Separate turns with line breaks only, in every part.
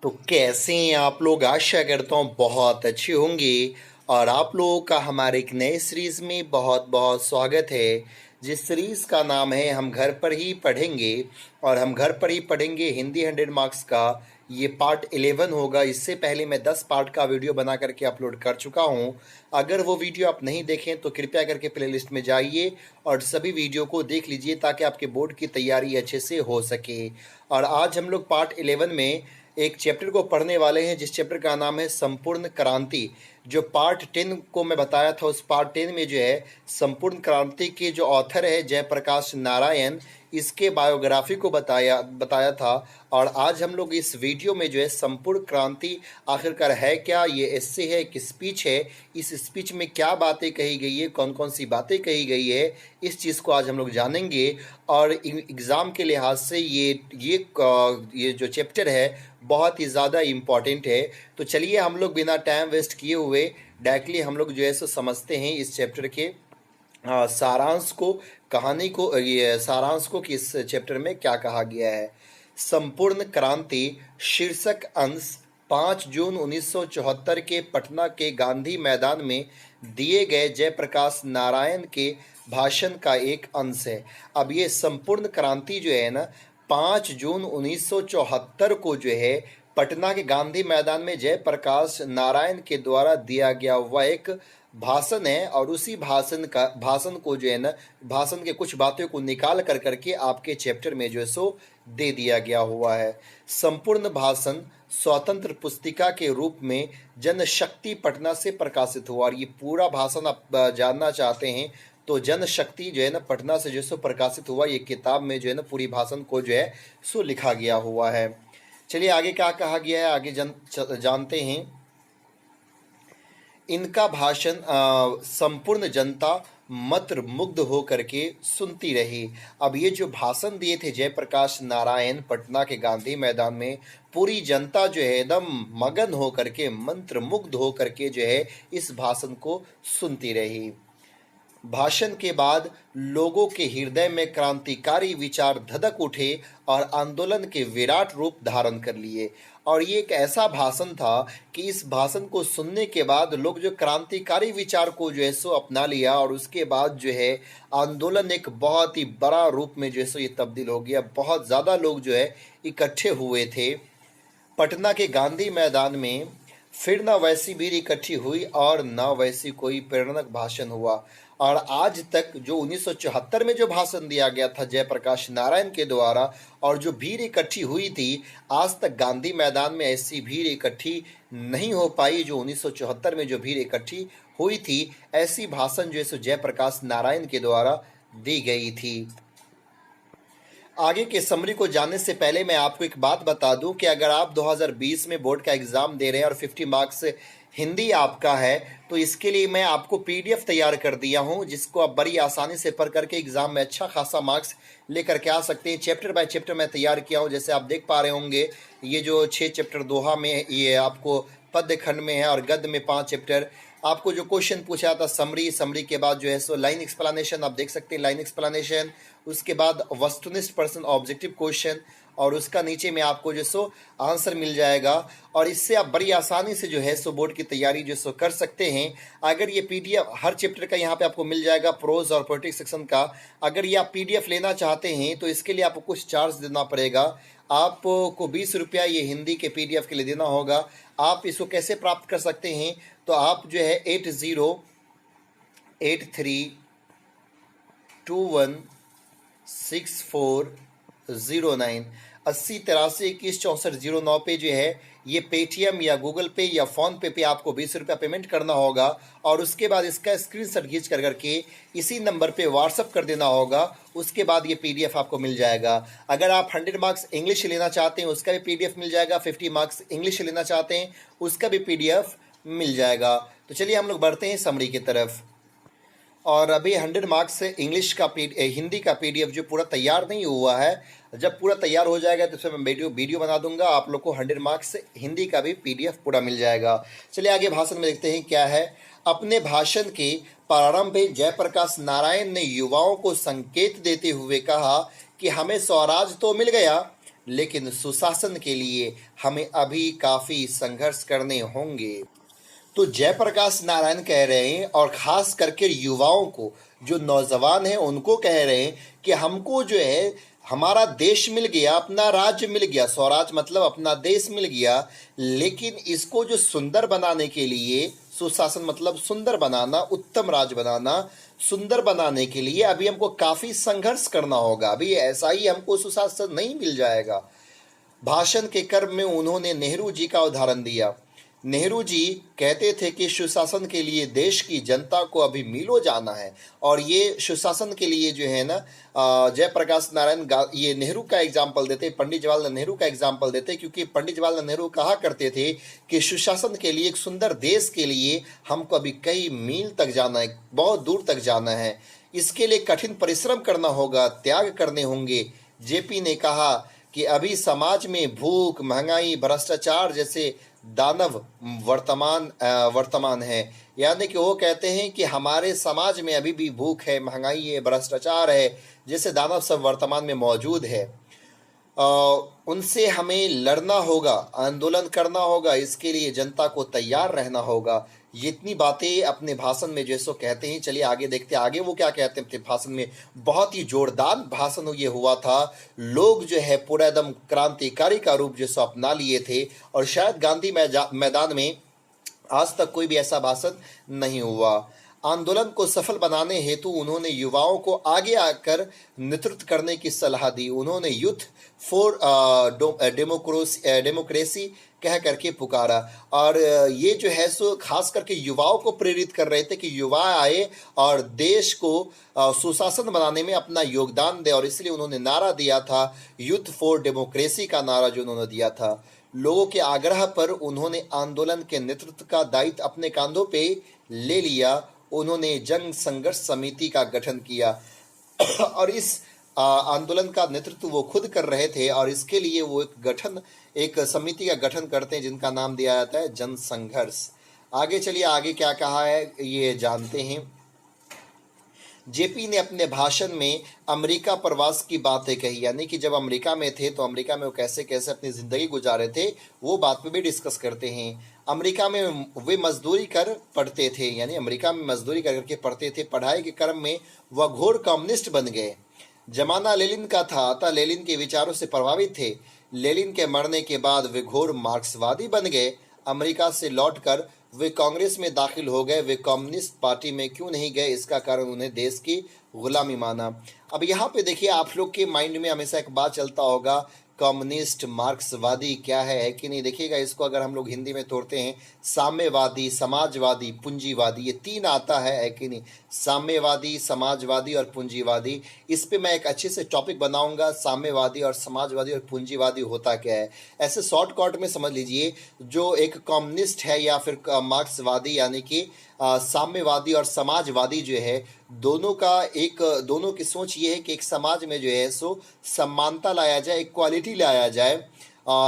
तो कैसे हैं आप लोग। आशा करता हूँ बहुत अच्छे होंगे। और आप लोगों का हमारे एक नए सीरीज में बहुत बहुत स्वागत है, जिस सीरीज का नाम है हम घर पर ही पढ़ेंगे। और हम घर पर ही पढ़ेंगे हिंदी 100 मार्क्स का ये पार्ट 11 होगा। इससे पहले मैं 10 पार्ट का वीडियो बना करके अपलोड कर चुका हूँ। अगर वो वीडियो आप नहीं देखें तो कृपया करके प्लेलिस्ट में जाइए और सभी वीडियो को देख लीजिए ताकि आपके बोर्ड की तैयारी अच्छे से हो सके। और आज हम लोग पार्ट 11 में एक चैप्टर को पढ़ने वाले हैं, जिस चैप्टर का नाम है संपूर्ण क्रांति। जो पार्ट 10 को मैं बताया था, उस पार्ट 10 में जो है संपूर्ण क्रांति के जो ऑथर है जयप्रकाश नारायण, इसके बायोग्राफी को बताया था। और आज हम लोग इस वीडियो में जो है संपूर्ण क्रांति आखिरकार है क्या, ये एस्से है कि स्पीच है, इस स्पीच में क्या बातें कही गई है, कौन कौन सी बातें कही गई है, इस चीज़ को आज हम लोग जानेंगे। और एग्ज़ाम के लिहाज से ये जो चैप्टर है बहुत ही ज़्यादा इम्पॉर्टेंट है। तो चलिए हम लोग बिना टाइम वेस्ट किए हुए डायरेक्टली हम लोग जो है सो समझते हैं इस चैप्टर के सारांश को, कहानी को, ये सारांश को कि इस चैप्टर में क्या कहा गया है। संपूर्ण क्रांति शीर्षक अंश 5 जून 1974 के पटना के गांधी मैदान में दिए गए जयप्रकाश नारायण के भाषण का एक अंश है। अब ये संपूर्ण क्रांति जो है ना 5 जून 1974 को जो है पटना के गांधी मैदान में जयप्रकाश नारायण के द्वारा दिया गया वह एक भाषण है। और उसी भाषण को जो है ना, भाषण के कुछ बातों को निकाल कर करके आपके चैप्टर में जो है सो दे दिया गया हुआ है। संपूर्ण भाषण स्वतंत्र पुस्तिका के रूप में जनशक्ति पटना से प्रकाशित हुआ। और ये पूरा भाषण आप जानना चाहते हैं तो जनशक्ति जो है ना पटना से जो है सो प्रकाशित हुआ। ये किताब में जो है ना पूरी भाषण को जो है सो लिखा गया हुआ है। चलिए आगे क्या कहा गया है, आगे जानते हैं। इनका भाषण संपूर्ण जनता मंत्रमुग्ध होकर के सुनती रही। अब ये जो भाषण दिए थे जयप्रकाश नारायण पटना के गांधी मैदान में, पूरी जनता जो है एकदम मगन होकर के, मंत्रमुग्ध होकर के जो है इस भाषण को सुनती रही। भाषण के बाद लोगों के हृदय में क्रांतिकारी विचार धधक उठे और आंदोलन के विराट रूप धारण कर लिए। और ये एक ऐसा भाषण था कि इस भाषण को सुनने के बाद लोग जो क्रांतिकारी विचार को जो है सो अपना लिया। और उसके बाद जो है आंदोलन एक बहुत ही बड़ा रूप में जो है सो ये तब्दील हो गया। बहुत ज़्यादा लोग जो है इकट्ठे हुए थे पटना के गांधी मैदान में। फिर न वैसी भीड़ इकट्ठी हुई और न वैसी कोई प्रेरणात्मक भाषण हुआ। और आज तक जो 1974 में जो भाषण दिया गया था जयप्रकाश नारायण के द्वारा, और जो भीड़ इकट्ठी हुई थी, आज तक गांधी मैदान में ऐसी भीड़ इकट्ठी नहीं हो पाई जो 1974 में जो भीड़ इकट्ठी हुई थी। ऐसी भाषण जो है सो जयप्रकाश नारायण के द्वारा दी गई थी। आगे के समरी को जानने से पहले मैं आपको एक बात बता दूं कि अगर आप 2020 में बोर्ड का एग्ज़ाम दे रहे हैं और 50 मार्क्स हिंदी आपका है, तो इसके लिए मैं आपको पीडीएफ तैयार कर दिया हूं, जिसको आप बड़ी आसानी से पढ़ करके एग्ज़ाम में अच्छा खासा मार्क्स लेकर के आ सकते हैं। चैप्टर बाय चैप्टर मैं तैयार किया हूं। जैसे आप देख पा रहे होंगे ये जो 6 चैप्टर दोहा में, ये आपको पद्य खंड में है, और गद्य में 5 चैप्टर। आपको जो क्वेश्चन पूछा था समरी के बाद जो है सो लाइन एक्सप्लेनेशन, आप देख सकते हैं लाइन एक्सप्लेनेशन। उसके बाद वस्तुनिष्ठ प्रश्न ऑब्जेक्टिव क्वेश्चन, और उसका नीचे में आपको जो सो आंसर मिल जाएगा। और इससे आप बड़ी आसानी से जो है सो बोर्ड की तैयारी जो सो कर सकते हैं। अगर ये पीडीएफ हर चैप्टर का यहाँ पे आपको मिल जाएगा, प्रोज और पोएटिक सेक्शन का। अगर ये आप पीडीएफ लेना चाहते हैं तो इसके लिए आपको कुछ चार्ज देना पड़ेगा। आपको 20 रुपया ये हिंदी के पीडीएफ के लिए देना होगा। आप इसको कैसे प्राप्त कर सकते हैं, तो आप जो है 8083216409 8083216409 पे जो है ये पेटीएम या गूगल पे या फ़ोन पे आपको 20 रुपया पेमेंट करना होगा। और उसके बाद इसका स्क्रीनशॉट खींच कर करके इसी नंबर पे व्हाट्सअप कर देना होगा। उसके बाद ये पीडीएफ आपको मिल जाएगा। अगर आप 100 मार्क्स इंग्लिश लेना चाहते हैं उसका भी पीडीएफ मिल जाएगा। 50 मार्क्स इंग्लिश लेना चाहते हैं उसका भी पीडीएफ मिल जाएगा। तो चलिए हम लोग बढ़ते हैं समरी की तरफ। और अभी 100 मार्क्स से इंग्लिश का हिंदी का पीडीएफ जो पूरा तैयार नहीं हुआ है, जब पूरा तैयार हो जाएगा तो उसमें मैं वीडियो बना दूंगा। आप लोग को 100 मार्क्स से हिंदी का भी पीडीएफ पूरा मिल जाएगा। चलिए आगे भाषण में देखते हैं क्या है। अपने भाषण के प्रारंभ में जयप्रकाश नारायण ने युवाओं को संकेत देते हुए कहा कि हमें स्वराज तो मिल गया, लेकिन सुशासन के लिए हमें अभी काफी संघर्ष करने होंगे। तो जयप्रकाश नारायण कह रहे हैं, और खास करके युवाओं को, जो नौजवान हैं उनको कह रहे हैं कि हमको जो है हमारा देश मिल गया, अपना राज्य मिल गया, स्वराज मतलब अपना देश मिल गया, लेकिन इसको जो सुंदर बनाने के लिए, सुशासन मतलब सुंदर बनाना, उत्तम राज्य बनाना, सुंदर बनाने के लिए अभी हमको काफी संघर्ष करना होगा। अभी ऐसा ही हमको सुशासन नहीं मिल जाएगा। भाषण के क्रम में उन्होंने नेहरू जी का उदाहरण दिया। नेहरू जी कहते थे कि सुशासन के लिए देश की जनता को अभी मीलों जाना है, और ये सुशासन के लिए जो है ना, जयप्रकाश नारायण ये नेहरू का एग्जाम्पल देते, पंडित जवाहरलाल नेहरू का एग्जाम्पल देते, क्योंकि पंडित जवाहरलाल नेहरू कहा करते थे कि सुशासन के लिए, एक सुंदर देश के लिए हमको अभी कई मील तक जाना है, बहुत दूर तक जाना है। इसके लिए कठिन परिश्रम करना होगा, त्याग करने होंगे। जेपी ने कहा कि अभी समाज में भूख, महंगाई, भ्रष्टाचार जैसे दानव वर्तमान है। यानी कि वो कहते हैं कि हमारे समाज में अभी भी भूख है, महंगाई है, भ्रष्टाचार है, जैसे दानव सब वर्तमान में मौजूद है। उनसे हमें लड़ना होगा, आंदोलन करना होगा, इसके लिए जनता को तैयार रहना होगा। ये इतनी बातें अपने भाषण में जैसो कहते हैं। चलिए आगे देखते हैं, आगे वो क्या कहते हैं अपने भाषण में। बहुत ही जोरदार भाषण ये हुआ था। लोग जो है पूरा एकदम क्रांतिकारी का रूप जैसो अपना लिए थे, और शायद गांधी मैदान में आज तक कोई भी ऐसा भाषण नहीं हुआ। आंदोलन को सफल बनाने हेतु उन्होंने युवाओं को आगे आकर नेतृत्व करने की सलाह दी। उन्होंने यूथ फॉर डेमोक्रेसी कह करके पुकारा, और ये जो है सो खास करके युवाओं को प्रेरित कर रहे थे कि युवा आए और देश को सुशासन बनाने में अपना योगदान दे, और इसलिए उन्होंने नारा दिया था, यूथ फॉर डेमोक्रेसी का नारा जो उन्होंने दिया था। लोगों के आग्रह पर उन्होंने आंदोलन के नेतृत्व का दायित्व अपने कांधों पे ले लिया। उन्होंने जंग संघर्ष समिति का गठन किया और इस आंदोलन का नेतृत्व वो खुद कर रहे थे, और इसके लिए वो एक समिति का गठन करते हैं जिनका नाम दिया जाता है जन संघर्ष। आगे चलिए, आगे क्या कहा है ये जानते हैं। जेपी ने अपने भाषण में अमेरिका प्रवास की बातें कही, यानी कि जब अमेरिका में थे तो अमेरिका में वो कैसे कैसे अपनी ज़िंदगी गुजारे थे, वो बात पे भी डिस्कस करते हैं। अमेरिका में वे मजदूरी कर पढ़ते थे, यानी अमेरिका में मजदूरी कर करके पढ़ते थे। पढ़ाई के क्रम में वह घोर कम्युनिस्ट बन गए। जमाना लेनिन का था, अतः लेनिन के विचारों से प्रभावित थे। लेनिन के मरने के बाद वे घोर मार्क्सवादी बन गए। अमेरिका से लौटकर वे कांग्रेस में दाखिल हो गए। वे कम्युनिस्ट पार्टी में क्यों नहीं गए, इसका कारण उन्हें देश की गुलामी माना। अब यहाँ पे देखिए, आप लोग के माइंड में हमेशा एक बात चलता होगा, कम्युनिस्ट मार्क्सवादी क्या है कि नहीं। देखिएगा, इसको अगर हम लोग हिंदी में तोड़ते हैं, साम्यवादी, समाजवादी, पूंजीवादी, ये तीन आता है कि नहीं। साम्यवादी, समाजवादी और पूंजीवादी। इस पे मैं एक अच्छे से टॉपिक बनाऊंगा, साम्यवादी और समाजवादी और पूंजीवादी होता क्या है। ऐसे शॉर्टकट में समझ लीजिए, जो एक कम्युनिस्ट है या फिर मार्क्सवादी यानी कि साम्यवादी और समाजवादी जो है, दोनों की सोच ये है कि एक समाज में जो है सो समानता लाया जाए, इक्वालिटी लाया जाए,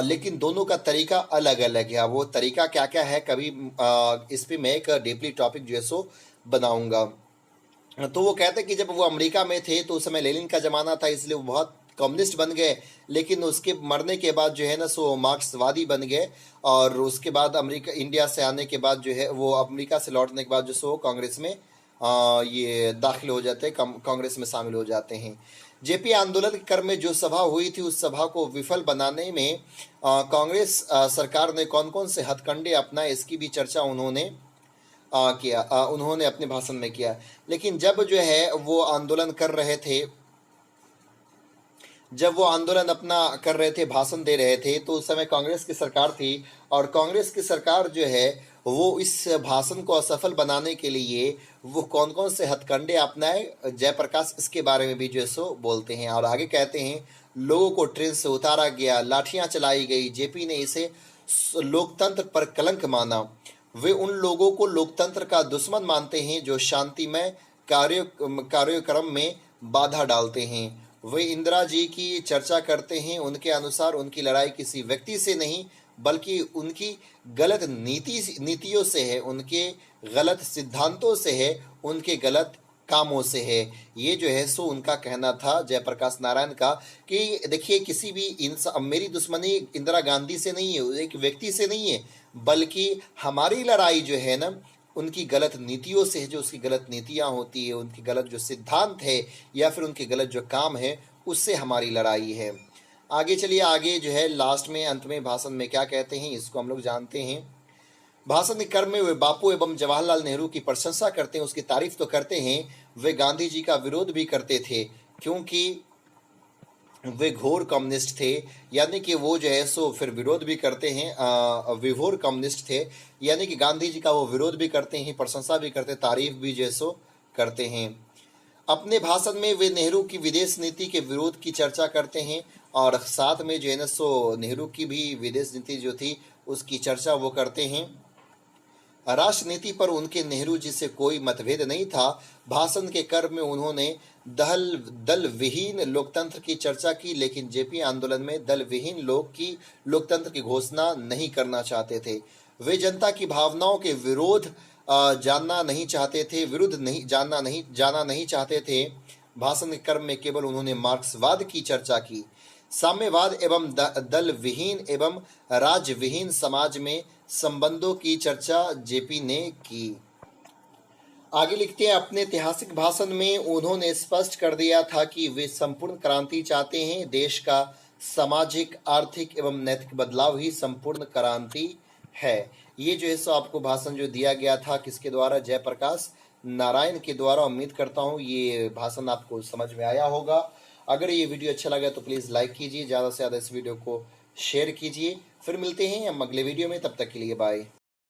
लेकिन दोनों का तरीका अलग अलग है। वो तरीका क्या क्या है, कभी इस पे मैं एक डीपली टॉपिक जो है सो बनाऊंगा। तो वो कहते हैं कि जब वो अमेरिका में थे तो उस समय लेनिन का ज़माना था, इसलिए वो बहुत कम्युनिस्ट बन गए, लेकिन उसके मरने के बाद जो है ना सो मार्क्सवादी बन गए। और उसके बाद अमेरिका, इंडिया से आने के बाद जो है, वो अमेरिका से लौटने के बाद जो सो कांग्रेस में ये दाखिल हो जाते हैं, कांग्रेस में शामिल हो जाते हैं। जेपी आंदोलन के क्रम में जो सभा हुई थी, उस सभा को विफल बनाने में कांग्रेस सरकार ने कौन कौन से हथकंडे अपनाए, इसकी भी चर्चा उन्होंने उन्होंने अपने भाषण में किया। लेकिन जब जो है वो आंदोलन कर रहे थे, जब वो आंदोलन अपना कर रहे थे, भाषण दे रहे थे, तो उस समय कांग्रेस की सरकार थी, और कांग्रेस की सरकार जो है वो इस भाषण को असफल बनाने के लिए वो कौन कौन से हथकंडे अपनाए, जयप्रकाश इसके बारे में भी जो है सो बोलते हैं। और आगे कहते हैं, लोगों को ट्रेन से उतारा गया, लाठियां चलाई गई। जेपी ने इसे लोकतंत्र पर कलंक माना। वे उन लोगों को लोकतंत्र का दुश्मन मानते हैं जो शांतिमय कार्यक्रम में बाधा डालते हैं। वे इंदिरा जी की चर्चा करते हैं। उनके अनुसार उनकी लड़ाई किसी व्यक्ति से नहीं, बल्कि उनकी गलत नीतियों से है, उनके गलत सिद्धांतों से है, उनके गलत कामों से है। ये जो है सो उनका कहना था जयप्रकाश नारायण का कि देखिए किसी भी इंसान, मेरी दुश्मनी इंदिरा गांधी से नहीं है, एक व्यक्ति से नहीं है, बल्कि हमारी लड़ाई जो है ना उनकी गलत नीतियों से है। जो उसकी गलत नीतियां होती है, उनकी गलत जो सिद्धांत है या फिर उनके गलत जो काम है, उससे हमारी लड़ाई है। आगे चलिए, आगे जो है लास्ट में अंत में भाषण में क्या कहते हैं इसको हम लोग जानते हैं। भाषण के क्रम में वे बापू एवं जवाहरलाल नेहरू की प्रशंसा करते हैं, उसकी तारीफ तो करते हैं, वे गांधी जी का विरोध भी करते थे क्योंकि वे घोर कम्युनिस्ट थे। यानी कि वो जो है सो फिर विरोध भी करते हैं, विघोर कम्युनिस्ट थे, यानी कि गांधी जी का वो विरोध भी करते हैं, प्रशंसा भी करते हैं, तारीफ भी जो है सो करते हैं। अपने भाषण में वे नेहरू की विदेश नीति के विरोध की चर्चा करते हैं और साथ में जो है ना सो नेहरू की भी विदेश नीति जो थी उसकी चर्चा वो करते हैं। राष्ट्र नीति पर उनके नेहरू जी से कोई मतभेद नहीं था। भाषण के क्रम में उन्होंने दल विहीन लोकतंत्र की चर्चा की, लेकिन जेपी आंदोलन में दल विहीन लोकतंत्र की घोषणा नहीं करना चाहते थे। वे जनता की भावनाओं के विरोध जानना नहीं चाहते थे, विरुद्ध नहीं जाना नहीं चाहते थे। भाषण के क्रम में केवल उन्होंने मार्क्सवाद की चर्चा की। साम्यवाद एवं दल विहीन एवं राज्य विहीन समाज में संबंधों की चर्चा जेपी ने की। आगे लिखते हैं, अपने ऐतिहासिक भाषण में उन्होंने स्पष्ट कर दिया था कि वे संपूर्ण क्रांति चाहते हैं। देश का सामाजिक, आर्थिक एवं नैतिक बदलाव ही संपूर्ण क्रांति है। ये जो है सो आपको भाषण जो दिया गया था किसके द्वारा, जयप्रकाश नारायण के द्वारा। उम्मीद करता हूँ ये भाषण आपको समझ में आया होगा। अगर ये वीडियो अच्छा लगा तो प्लीज़ लाइक कीजिए, ज़्यादा से ज़्यादा इस वीडियो को शेयर कीजिए। फिर मिलते हैं हम अगले वीडियो में, तब तक के लिए बाय।